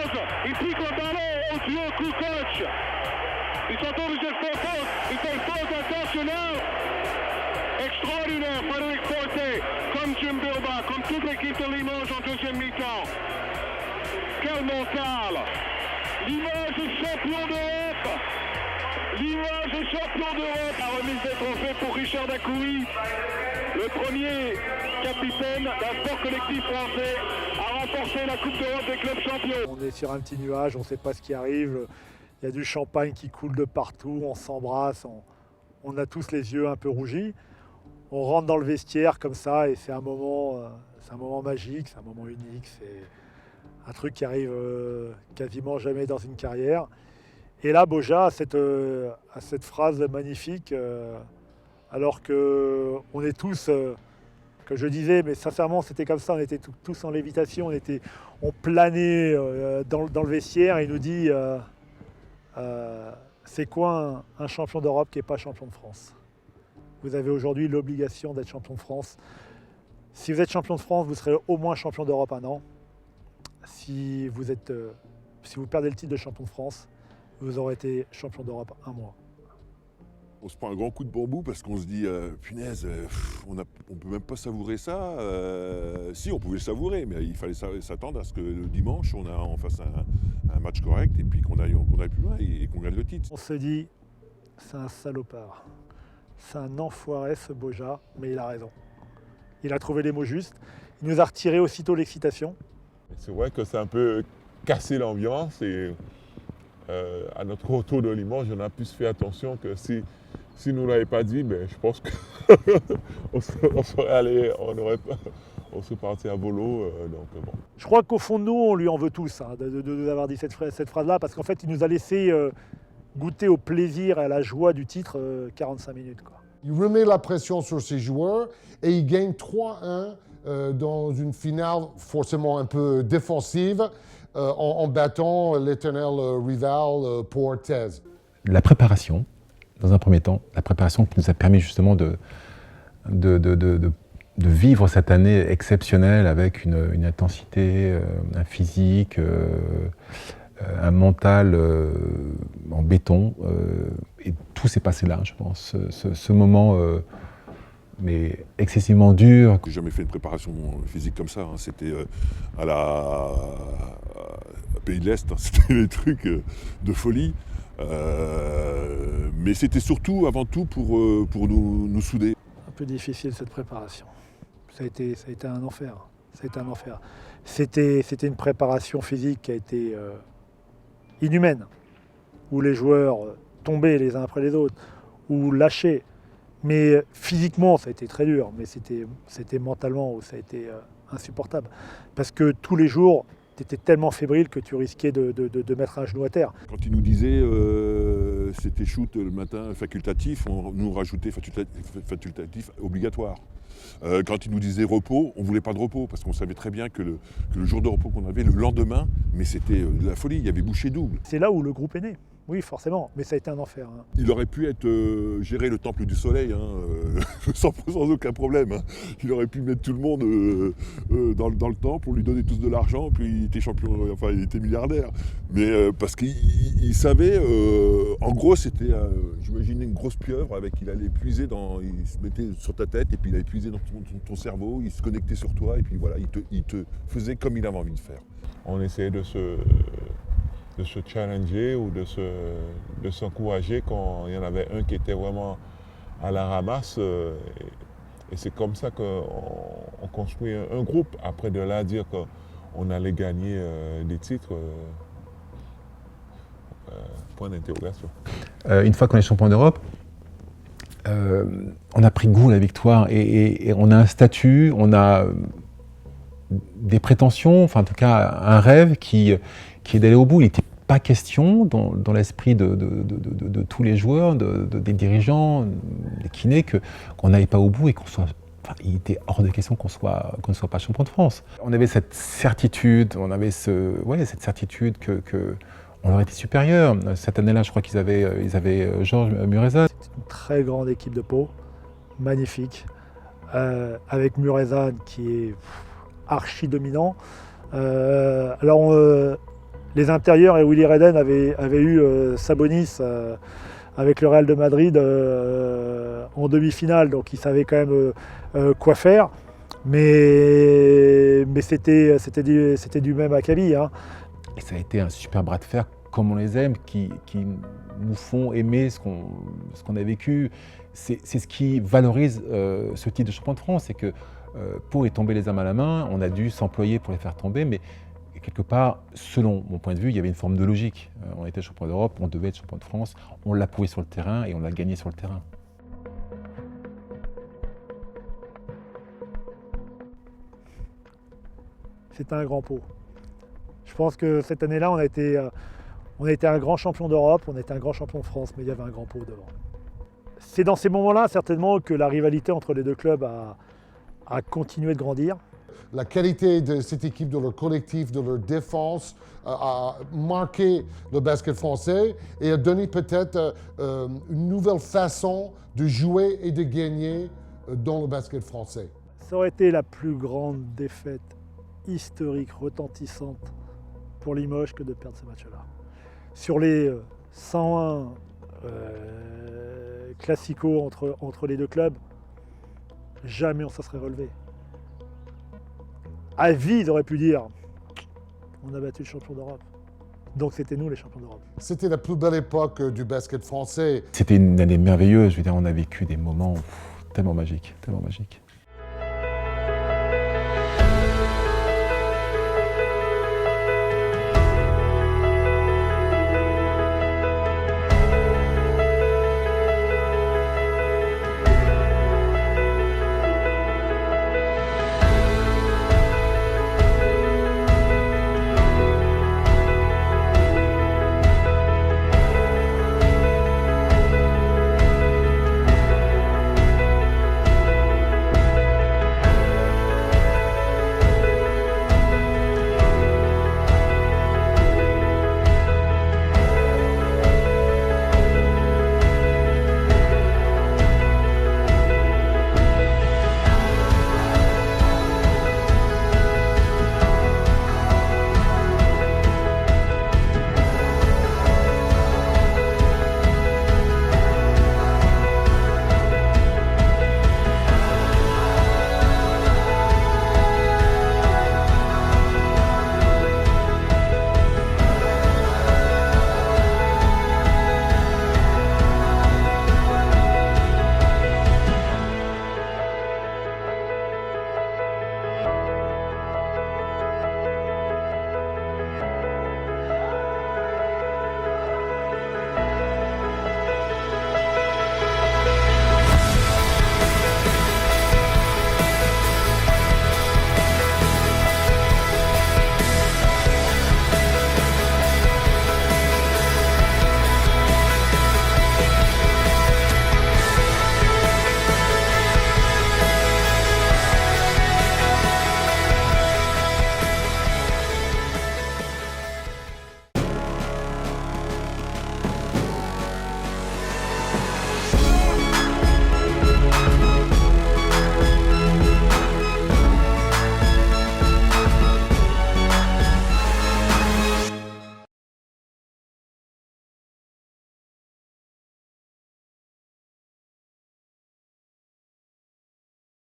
pose, il pique le ballon, oh Dieu, Kukoc. Ils sont obligés de faire faute, ils font faute intentionnelle. Extraordinaire, Frédéric Forte, comme Jim Bilbao, comme toute l'équipe de Limoges en deuxième mi-temps. Quel mental! Limoges est champion d'Europe! Limoges est champion d'Europe! La remise des trophées pour Richard Dacoury, le premier capitaine d'un sport collectif français à remporter la Coupe d'Europe des clubs champions. On est sur un petit nuage, on ne sait pas ce qui arrive. Il y a du champagne qui coule de partout, on s'embrasse, on a tous les yeux un peu rougis. On rentre dans le vestiaire comme ça et c'est un moment magique, c'est un moment unique, c'est un truc qui arrive quasiment jamais dans une carrière. Et là, Boja a cette phrase magnifique, alors qu'on est tous, que je disais, mais sincèrement c'était comme ça, on était tous en lévitation, on planait dans le vestiaire et il nous dit c'est quoi un champion d'Europe qui n'est pas champion de France? Vous avez aujourd'hui l'obligation d'être champion de France. Si vous êtes champion de France, vous serez au moins champion d'Europe un an. Si vous perdez le titre de champion de France, vous aurez été champion d'Europe un mois. On se prend un grand coup de bambou parce qu'on se dit punaise, on ne peut même pas savourer ça. Si, on pouvait le savourer, mais il fallait s'attendre à ce que le dimanche, on fasse un match correct et puis qu'on aille plus loin et qu'on gagne le titre. On se dit, c'est un salopard. C'est un enfoiré ce Boja, mais il a raison. Il a trouvé les mots justes. Il nous a retiré aussitôt l'excitation. C'est vrai que c'est un peu cassé l'ambiance et à notre retour de Limoges, on a plus fait attention que si nous ne l'avait pas dit, ben, je pense qu'on serait allé, on serait parti à volo. Donc, bon. Je crois qu'au fond de nous, on lui en veut tous de nous avoir dit cette phrase-là, parce qu'en fait, il nous a laissé goûter au plaisir et à la joie du titre 45 minutes. Quoi. Il remet la pression sur ses joueurs et il gagne 3-1 dans une finale forcément un peu défensive en battant l'éternel rival Portez. La préparation, dans un premier temps, la préparation qui nous a permis justement de vivre cette année exceptionnelle avec une intensité, un physique, un mental en béton. Et tout s'est passé là, je pense. Ce moment mais excessivement dur. J'ai jamais fait une préparation physique comme ça. C'était à Pays de l'Est, c'était des trucs de folie. Mais c'était surtout, avant tout, pour nous souder. Un peu difficile cette préparation. Ça a été un enfer. C'était une préparation physique qui a été inhumaine, où les joueurs tombaient les uns après les autres, ou lâchaient. Mais physiquement, ça a été très dur, mais c'était mentalement où ça a été insupportable. Parce que tous les jours, tu étais tellement fébrile que tu risquais de mettre un genou à terre. Quand il nous disait c'était shoot le matin facultatif, on nous rajoutait facultatif obligatoire. Quand il nous disait repos, on ne voulait pas de repos, parce qu'on savait très bien que le jour de repos qu'on avait, le lendemain, mais c'était de la folie, il y avait bouchée double. C'est là où le groupe est né. Oui, forcément, mais ça a été un enfer. Il aurait pu gérer le temple du soleil, sans aucun problème. Il aurait pu mettre tout le monde dans le temple pour lui donner tous de l'argent, puis il était champion, enfin il était milliardaire. Mais parce qu'il savait, en gros c'était, j'imaginais une grosse pieuvre il allait puiser il se mettait sur ta tête et puis il allait puiser dans ton cerveau, il se connectait sur toi et puis voilà, il te faisait comme il avait envie de faire. On essayait de se challenger ou de s'encourager quand il y en avait un qui était vraiment à la ramasse. Et c'est comme ça qu'on construit un groupe. Après de là, dire qu'on allait gagner des titres, point d'interrogation. Une fois qu'on est champion d'Europe, on a pris goût à la victoire et on a un statut, on a des prétentions, enfin en tout cas un rêve qui est d'aller au bout. Il n'était pas question dans l'esprit de tous les joueurs, des dirigeants, des kinés, qu'on n'aille pas au bout et qu'on soit. Enfin, il était hors de question qu'on ne soit pas champion de France. On avait cette certitude, cette certitude qu'on leur était supérieur. Cette année-là, je crois qu'ils avaient Georges Muresan. C'est une très grande équipe de Pau, magnifique, avec Muresan qui est archi dominant. les intérieurs et Willy Redden avaient eu Sabonis avec le Real de Madrid en demi-finale, donc ils savaient quand même quoi faire. Mais c'était du même acabit. Hein. Et ça a été un super bras de fer, comme on les aime, qui nous font aimer ce qu'on a vécu. C'est ce qui valorise ce titre de champion de France, c'est que pour y tomber les armes à la main, on a dû s'employer pour les faire tomber, mais quelque part, selon mon point de vue, il y avait une forme de logique. On était champion d'Europe, on devait être champion de France, on l'a prouvé sur le terrain et on l'a gagné sur le terrain. C'était un grand pot. Je pense que cette année-là, on a été un grand champion d'Europe, on a été un grand champion de France, mais il y avait un grand pot devant. C'est dans ces moments-là, certainement, que la rivalité entre les deux clubs a continué de grandir. La qualité de cette équipe, de leur collectif, de leur défense a marqué le basket français et a donné peut-être une nouvelle façon de jouer et de gagner dans le basket français. Ça aurait été la plus grande défaite historique, retentissante pour Limoges que de perdre ce match-là. Sur les 101 classicos entre les deux clubs, jamais on s'en serait relevé. À vie, ils auraient pu dire on a battu le champion d'Europe. Donc c'était nous les champions d'Europe. C'était la plus belle époque du basket français. C'était une année merveilleuse, je veux dire, on a vécu des moments tellement magiques, tellement magiques.